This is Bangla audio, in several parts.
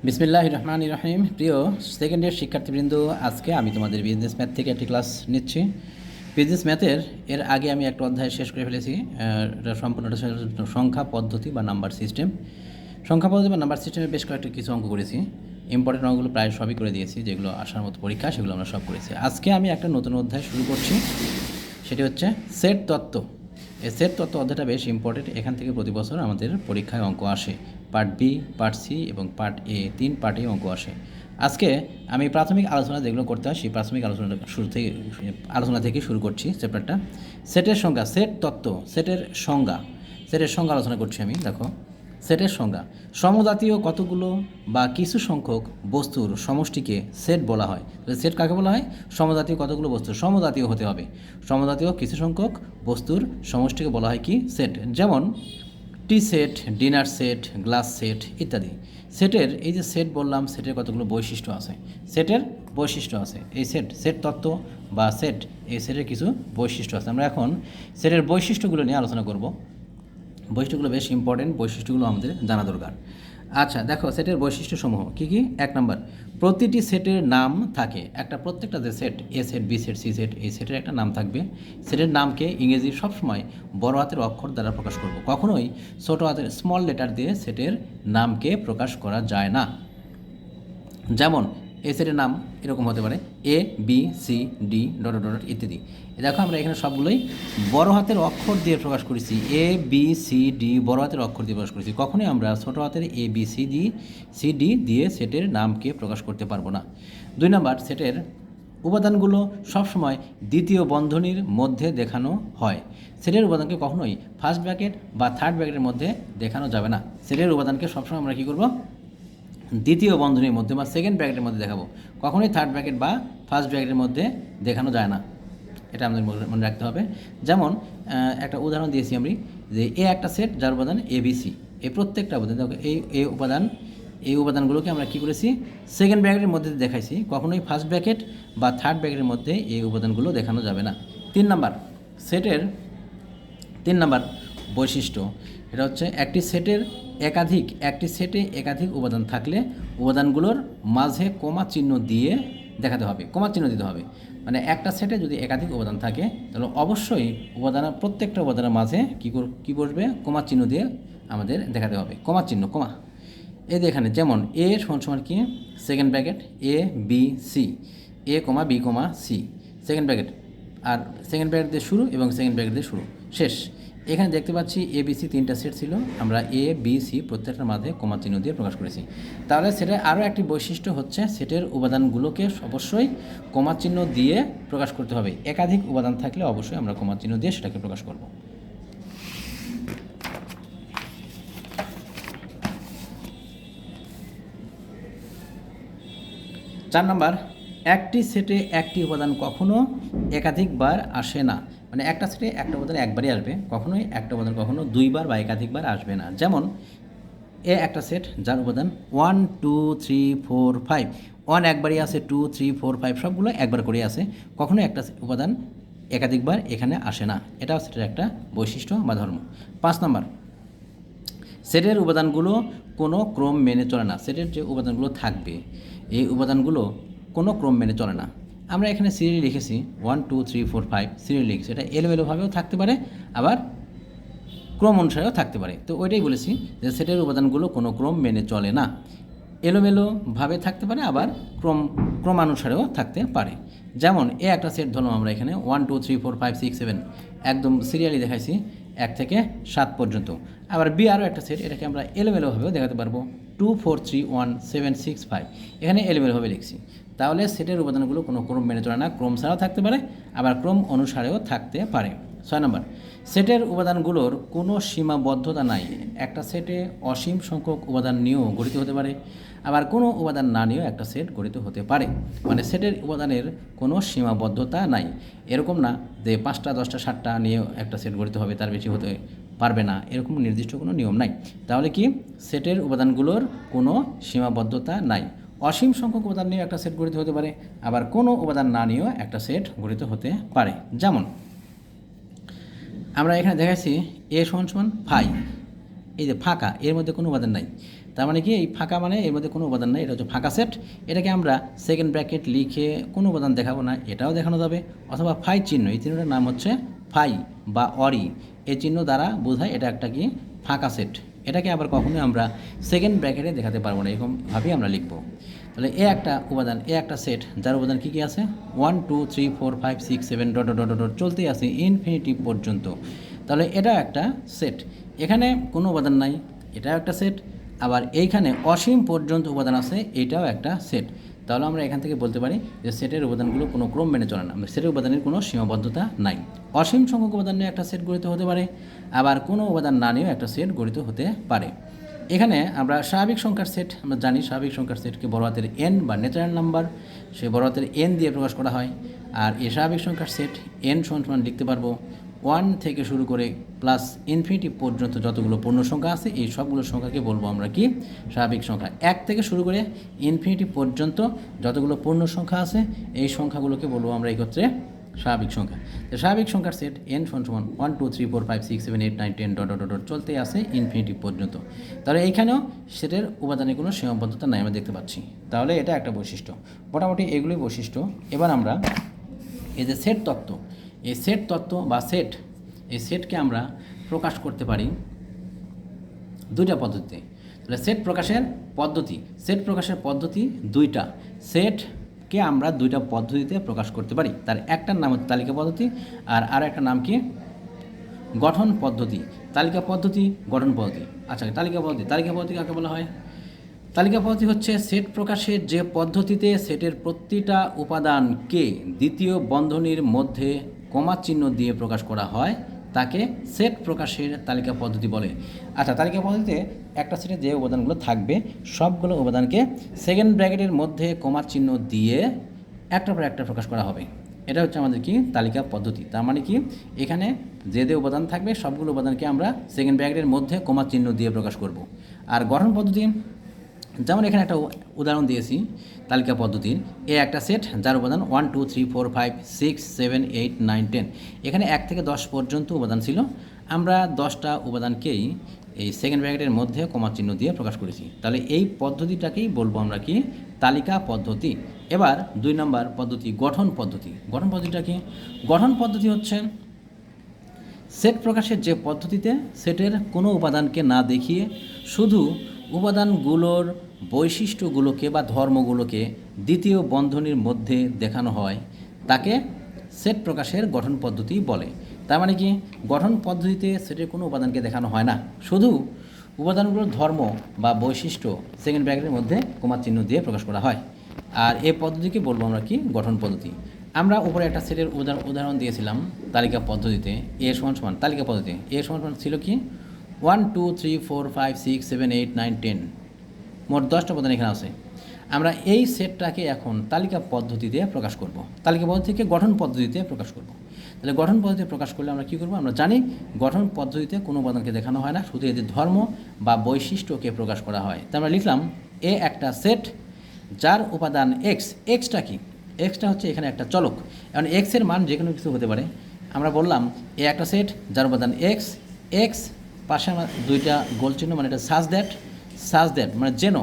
বিসমিল্লাহির রহমানির রহিম। প্রিয় সেকেন্ড ইয়ার শিক্ষার্থীবৃন্দ, আজকে আমি তোমাদের বিজনেস ম্যাথ থেকে একটি ক্লাস নিচ্ছি। বিজনেস ম্যাথের এর আগে আমি একটা অধ্যায় শেষ করে ফেলেছি। এটা সম্পূর্ণটা সংখ্যা পদ্ধতি বা নাম্বার সিস্টেম। সংখ্যা পদ্ধতি বা নাম্বার সিস্টেমের বেশ কয়েকটা কিছু অঙ্ক করেছি। ইম্পর্টেন্ট অঙ্কগুলো প্রায় সবই করে দিয়েছি, যেগুলো আসার মতো পরীক্ষা সেগুলো আমরা সব করেছি। আজকে আমি একটা নতুন অধ্যায় শুরু করছি, সেটি হচ্ছে সেট তত্ত্ব। এই সেট তত্ত্ব অধ্যায়টা বেশ ইম্পর্টেন্ট। এখান থেকে প্রতি বছর আমাদের পরীক্ষায় অঙ্ক আসে। পার্ট বি, পার্ট সি এবং পার্ট এ, 3 পার্টেই অঙ্ক আসে। আজকে আমি প্রাথমিক আলোচনা যেগুলো করতে হয় সেই প্রাথমিক আলোচনা থেকে শুরু করছি চ্যাপ্টারটা। সেটের সংজ্ঞা, সেট তত্ত্ব, সেটের সংজ্ঞা আলোচনা করছি আমি। দেখো, সেটের সংজ্ঞা: সমজাতীয় কতগুলো বা কিছু সংখ্যক বস্তুর সমষ্টিকে সেট বলা হয়। সেট কাকে বলা হয়? সমজাতীয় কতগুলো বস্তু, সমজাতীয় হতে হবে। সমজাতীয় কিছু সংখ্যক বস্তুর সমষ্টিকে বলা হয় কি? সেট। যেমন tea set, dinner set, glass set ইত্যাদি। সেটের এই যে সেট বললাম, সেটের কতগুলো বৈশিষ্ট্য আছে, সেটের বৈশিষ্ট্য আছে। এই সেট তত্ত্ব বা সেট, এই সেটের কিছু বৈশিষ্ট্য আছে। আমরা এখন সেটের বৈশিষ্ট্যগুলো নিয়ে আলোচনা করব। বৈশিষ্ট্যগুলো বেশ ইম্পর্টেন্ট, বৈশিষ্ট্যগুলো আমাদের জানা দরকার। আচ্ছা দেখো, সেটের বৈশিষ্ট্যসমূহ কী কী। 1 নম্বর, প্রতিটি সেটের নাম থাকে। প্রত্যেকটা যে set, A set, B set, C set, এই সেটের একটা নাম থাকবে। সেটের নামকে ইংরেজি সবসময় বড় হাতের অক্ষর দ্বারা প্রকাশ করব, কখনোই ছোট হাতের স্মল লেটার দিয়ে সেটের নামকে প্রকাশ করা যায় না। যেমন এ সেটের নাম এরকম হতে পারে A, B, C, D dot dot ইত্যাদি। দেখো, আমরা এখানে সবগুলোই বড় হাতের অক্ষর দিয়ে প্রকাশ করেছি। এ, বি, সি, ডি বড় হাতের অক্ষর দিয়ে প্রকাশ করেছি। কখনোই আমরা ছোট হাতের এ, বি, সি, ডি দিয়ে সেটের নামকে প্রকাশ করতে পারবো না। 2 নম্বর, সেটের উপাদানগুলো সবসময় দ্বিতীয় বন্ধনীর মধ্যে দেখানো হয়। সেটের উপাদানকে কখনোই ফার্স্ট ব্র্যাকেট বা থার্ড ব্র্যাকেটের মধ্যে দেখানো যাবে না। সেটের উপাদানকে সবসময় আমরা কী করব? দ্বিতীয় বন্ধনীর মধ্যে বা সেকেন্ড ব্র্যাকেটের মধ্যে দেখাবো, কখনোই থার্ড ব্র্যাকেট বা ফার্স্ট ব্র্যাকেটের মধ্যে দেখানো যায় না। এটা আমাদের মনে রাখতে হবে। যেমন একটা উদাহরণ দিয়েছি আমি, যে এ একটা সেট যার উপাদান এ, বি, সি। এই প্রত্যেকটা উপাদান, দেখো এই উপাদানগুলোকে আমরা কী করেছি? সেকেন্ড ব্র্যাকেটের মধ্যে দেখাইছি, কখনোই ফার্স্ট ব্র্যাকেট বা থার্ড ব্র্যাকেটের মধ্যে এই উপাদানগুলো দেখানো যাবে না। 3 নম্বর, সেটের 3 নম্বর বৈশিষ্ট্য, এটা হচ্ছে একটি সেটে একাধিক উপাদান থাকলে উপাদানগুলোর মাঝে কমা চিহ্ন দিয়ে দেখাতে হবে, কমা চিহ্ন দিতে হবে। মানে একটা সেটে যদি একাধিক উপাদান থাকে, তাহলে অবশ্যই প্রত্যেকটা উপাদানের মাঝে কী বসবে? কমা চিহ্ন দিয়ে আমাদের দেখাতে হবে, কমা চিহ্ন, কমা। এই যে এখানে যেমন এ সমান কি? সেকেন্ড ব্র্যাকেট এ, বি, সি, এ কমা B comma C, second bracket, আর সেকেন্ড ব্র্যাকেট দিয়ে শুরু এবং সেকেন্ড ব্র্যাকেট দিয়ে শুরু, শেষ। এখানে দেখতে পাচ্ছি এ, বি, সি 3টা সেট ছিল, আমরা এ, বি, সি প্রত্যেকটার মাঝে কমা চিহ্ন দিয়ে প্রকাশ করেছি। তাহলে সেটার আরও একটি বৈশিষ্ট্য হচ্ছে, সেটের উপাদানগুলোকে অবশ্যই কমা চিহ্ন দিয়ে প্রকাশ করতে হবে। একাধিক উপাদান থাকলে অবশ্যই আমরা কমা চিহ্ন দিয়ে সেটাকে প্রকাশ করব। 4 নম্বর, একটি সেটে একটি উপাদান কখনো একাধিকবার আসে না। মানে একটা সেটে একটা উপাদান একবারই আসবে, কখনোই একটা উপাদান কখনো 2বার বা একাধিকবার আসবে না। যেমন এ একটা সেট যার উপাদান 1, 2, 3, 4, 5। 1 একবারই আছে, 2, 3, 4, 5 সবগুলো একবার করেই আছে, কখনো একটা উপাদান একাধিকবার এখানে আসে না। এটাও সেটের একটা বৈশিষ্ট্য বা ধর্ম। 5 নম্বর, সেটের উপাদানগুলো কোনো ক্রম মেনে চলে না। সেটের যে উপাদানগুলো থাকবে, এই উপাদানগুলো কোনো ক্রম মেনে চলে না। আমরা এখানে সিরিয়ালি লিখেছি 1, 2, 3, 4, 5 সিরিয়ালি লিখেছি। এটা এলোমেলোভাবেও থাকতে পারে, আবার ক্রম অনুসারেও থাকতে পারে। তো ওইটাই বলেছি যে সেটের উপাদানগুলো কোনো ক্রম মেনে চলে না। এলোমেলোভাবে থাকতে পারে, আবার ক্রমানুসারেও থাকতে পারে। যেমন এ একটা সেট ধরলাম আমরা এখানে 1, 2, 3, 4, 5, 6, 7 একদম সিরিয়ালি দেখাইছি 1 থেকে 7 পর্যন্ত। আবার বি আরও একটা সেট, এটাকে আমরা এলোমেলোভাবেও দেখাতে পারবো 2, 4, 3, 1, 7, 6, 5 এখানে এলোমেলোভাবে লিখছি। তাহলে সেটের উপাদানগুলো কোনো ক্রম মেনে চলে না, ক্রম ছাড়াও থাকতে পারে, আবার ক্রম অনুসারেও থাকতে পারে। 6 নম্বর, সেটের উপাদানগুলোর কোনো সীমাবদ্ধতা নাই। একটা সেটে অসীম সংখ্যক উপাদান নিয়েও গঠিত হতে পারে, আবার কোনো উপাদান না নিয়েও একটা সেট গঠিত হতে পারে। মানে সেটের উপাদানের কোনো সীমাবদ্ধতা নাই। এরকম না যে 5টা, 10টা, 7টা নিয়েও একটা সেট গঠিত হবে, তার বেশি হতে পারবে না, এরকম নির্দিষ্ট কোনো নিয়ম নাই। তাহলে কি? সেটের উপাদানগুলোর কোনো সীমাবদ্ধতা নাই। অসীম সংখ্যক উপাদান নিয়েও একটা সেট গঠিত হতে পারে, আবার কোনো উপাদান না নিয়েও একটা সেট গঠিত হতে পারে। যেমন আমরা এখানে দেখাচ্ছি এ সমান 5, এই যে ফাঁকা, এর মধ্যে কোনো উপাদান নাই। তার মানে কি এই ফাঁকা মানে এর মধ্যে কোনো উপাদান নেই, এটা হচ্ছে ফাঁকা সেট। এটাকে আমরা সেকেন্ড ব্র্যাকেট লিখে কোনো উপাদান দেখাবো না, এটাও দেখানো যাবে। অথবা ফাই চিহ্ন, এই চিহ্নটার নাম হচ্ছে ফাই বা অরি, এই চিহ্ন দ্বারা বোঝায় এটা একটা কি ফাঁকা সেট। এটাকে আবার কখনোই আমরা সেকেন্ড ব্র্যাকেটে দেখাতে পারবো না, এরকমভাবেই আমরা লিখবো। তাহলে এ একটা উপাদান, এ একটা সেট যার উপাদান কী কী আছে 1 2 3 4 5 6 7 ডট ডট ডট ডট চলতেই আছে ইনফিনিটি পর্যন্ত। তাহলে এটা একটা সেট, এখানে কোনো উপাদান নাই, এটাও একটা সেট। আবার এইখানে অসীম পর্যন্ত উপাদান আছে, এটাও একটা সেট। তাহলে আমরা এখান থেকে বলতে পারি যে সেটের উপাদানগুলো কোনো ক্রম মেনে চলে না, সেটের উপাদানের কোনো সীমাবদ্ধতা নাই। অসীম সংখ্যক উপাদান নিয়ে একটা সেট গঠিত হতে পারে, আবার কোনো উপাদান না নিয়েও একটা সেট গঠিত হতে পারে। এখানে আমরা স্বাভাবিক সংখ্যার সেট আমরা জানি, স্বাভাবিক সংখ্যার সেটকে বড় হাতের এন বা ন্যাচারাল নাম্বার, সে বড় হাতের এন দিয়ে প্রকাশ করা হয়। আর এই স্বাভাবিক সংখ্যার সেট এন সমান লিখতে পারবো 1 থেকে শুরু করে প্লাস ইনফিনিটি পর্যন্ত যতগুলো পূর্ণ সংখ্যা আছে এই সবগুলো সংখ্যাকে বলবো আমরা কি স্বাভাবিক সংখ্যা। 1 থেকে শুরু করে ইনফিনিটি পর্যন্ত যতগুলো পূর্ণ সংখ্যা আছে এই সংখ্যাগুলোকে বলবো আমরা একত্রে স্বাভাবিক সংখ্যা। তো স্বাভাবিক সংখ্যার সেট এন সমান 1 2 3 4 5 6 7 8 9 10 ডট ডট ডট চলতে আসে ইনফিনিটি পর্যন্ত। তাহলে এইখানেও সেটের উপাদানের কোনো সীমাবদ্ধতা নাই আমরা দেখতে পাচ্ছি। তাহলে এটা একটা বৈশিষ্ট্য, মোটামুটি এগুলোই বৈশিষ্ট্য। এবার আমরা এই যে সেট তত্ত্ব, এই সেট তত্ত্ব বা সেট, এই সেটকে আমরা প্রকাশ করতে পারি দুইটা পদ্ধতিতে। তাহলে সেট প্রকাশের পদ্ধতি দুইটা। সেটকে আমরা দুইটা পদ্ধতিতে প্রকাশ করতে পারি, তার একটার নাম হচ্ছে তালিকা পদ্ধতি, আর একটা নাম কি গঠন পদ্ধতি। তালিকা পদ্ধতি, গঠন পদ্ধতি। আচ্ছা, তালিকা পদ্ধতি কাকে বলা হয়? তালিকা পদ্ধতি হচ্ছে সেট প্রকাশের যে পদ্ধতিতে সেটের প্রতিটা উপাদানকে দ্বিতীয় বন্ধনীর মধ্যে কমা চিহ্ন দিয়ে প্রকাশ করা হয় তাকে সেট প্রকাশের তালিকা পদ্ধতি বলে। আচ্ছা, তালিকা পদ্ধতিতে একটা সেটে যে উপাদানগুলো থাকবে সবগুলো উপাদানকে সেকেন্ড ব্র্যাকেটের মধ্যে কমা চিহ্ন দিয়ে একটার পর একটা প্রকাশ করা হবে, এটা হচ্ছে আমাদের কি তালিকা পদ্ধতি। তার মানে কি এখানে যে উপাদান থাকবে সবগুলো উপাদানকে আমরা সেকেন্ড ব্র্যাকেটের মধ্যে কমা চিহ্ন দিয়ে প্রকাশ করব। আর গঠন পদ্ধতি, যেমন এখানে একটা উদাহরণ দিয়েছি তালিকা পদ্ধতির, এ একটা সেট যার উপাদান 1 2 3 4 5 6 7 8 9 10, এখানে 1 থেকে 10 পর্যন্ত উপাদান ছিল, আমরা 10টা উপাদানকেই এই সেকেন্ড ব্র্যাকেটের মধ্যে কমা চিহ্ন দিয়ে প্রকাশ করেছি। তাহলে এই পদ্ধতিটাকেই বলবো আমরা কি তালিকা পদ্ধতি। এবার 2 নম্বর পদ্ধতি গঠন পদ্ধতি। গঠন পদ্ধতিটা কি? গঠন পদ্ধতি হচ্ছে সেট প্রকাশের যে পদ্ধতিতে সেটের কোনো উপাদানকে না দেখিয়ে শুধু উপাদানগুলোর বৈশিষ্ট্যগুলোকে বা ধর্মগুলোকে দ্বিতীয় বন্ধনীর মধ্যে দেখানো হয় তাকে সেট প্রকাশের গঠন পদ্ধতি বলে। তার মানে কি গঠন পদ্ধতিতে সেটের কোনো উপাদানকে দেখানো হয় না, শুধু উপাদানগুলোর ধর্ম বা বৈশিষ্ট্য সেকেন্ড ব্র্যাকেটের মধ্যে কমা চিহ্ন দিয়ে প্রকাশ করা হয়। আর এই পদ্ধতিকে বলবো আমরা কি গঠন পদ্ধতি। আমরা উপরে একটা সেটের উদাহরণ দিয়েছিলাম তালিকা পদ্ধতিতে, এ সমান তালিকা পদ্ধতি এ সমান ছিল কি 1 2 3 4 5 6 7 8 9 10, মোট 10টা উপাদান এখানে আছে। আমরা এই সেটটাকে এখন তালিকা পদ্ধতিতে প্রকাশ করব, তালিকা পদ্ধতিকে গঠন পদ্ধতিতে প্রকাশ করব। তাহলে গঠন পদ্ধতিতে প্রকাশ করলে আমরা কী করব? আমরা জানি গঠন পদ্ধতিতে কোনো উপাদানকে দেখানো হয় না, শুধু এদের ধর্ম বা বৈশিষ্ট্যকে প্রকাশ করা হয়। তা আমরা লিখলাম এ একটা সেট যার উপাদান এক্স। এক্সটা কি? এক্সটা হচ্ছে এখানে একটা চলক, এখন এক্সের মান যে কোনো কিছু হতে পারে। আমরা বললাম এ একটা সেট যার উপাদান এক্স। এক্স পাশে আমার দুইটা গোল চিহ্ন, মানে এটা সাজ দ্যাট মানে যেন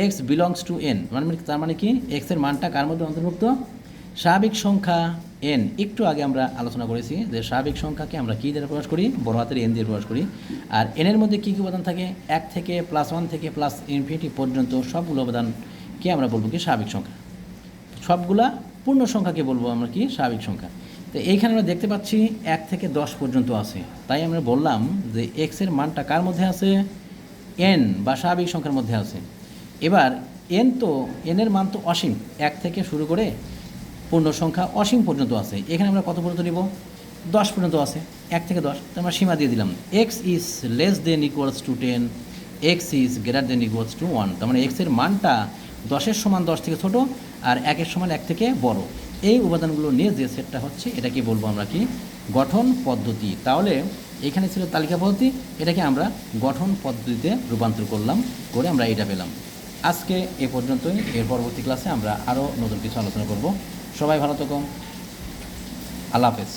এক্স বিলংস টু এন, মানে তার মানে কি এক্সের মানটা কার মধ্যে অন্তর্ভুক্ত? স্বাভাবিক সংখ্যা এন। একটু আগে আমরা আলোচনা করেছি যে স্বাভাবিক সংখ্যাকে আমরা কী দিয়ে প্রকাশ করি? বড় হাতের এন দিয়ে প্রকাশ করি। আর এনের মধ্যে কী কী উপাদান থাকে? 1 থেকে +1 থেকে প্লাস ইনফিনিটি পর্যন্ত সবগুলো উপাদানকে আমরা বলবো কি স্বাভাবিক সংখ্যা। সবগুলা পূর্ণ সংখ্যাকে বলবো আমরা কি স্বাভাবিক সংখ্যা। তো এইখানে আমরা দেখতে পাচ্ছি 1 থেকে 10 পর্যন্ত আছে, তাই আমরা বললাম যে এক্সের মানটা কার মধ্যে আছে? এন বা স্বাভাবিক সংখ্যার মধ্যে আছে। এবার এনের মান তো অসীম, 1 থেকে শুরু করে পূর্ণ সংখ্যা অসীম পর্যন্ত আছে। এখানে আমরা কত পর্যন্ত নিব? 10 পর্যন্ত আছে, 1 থেকে 10। তো আমরা সীমা দিয়ে দিলাম x is less than equals to 10, x is greater than equals to 1। তার মানে এক্সের মানটা 10-এর সমান 10 থেকে ছোটো আর 1-এর সমান 1 থেকে বড়। এই উপাদানগুলো নিয়ে যে সেটটা হচ্ছে এটাকে বলবো আমরা কি গঠন পদ্ধতি। তাহলে এখানে ছিল তালিকা পদ্ধতি, এটাকে আমরা গঠন পদ্ধতিতে রূপান্তর করলাম, করে আমরা এটা পেলাম। আজকে এ পর্যন্তই, এর পরবর্তী ক্লাসে আমরা আরও নতুন কিছু আলোচনা করব। সবাই ভালো থাকুন, আল্লাহ হাফেজ।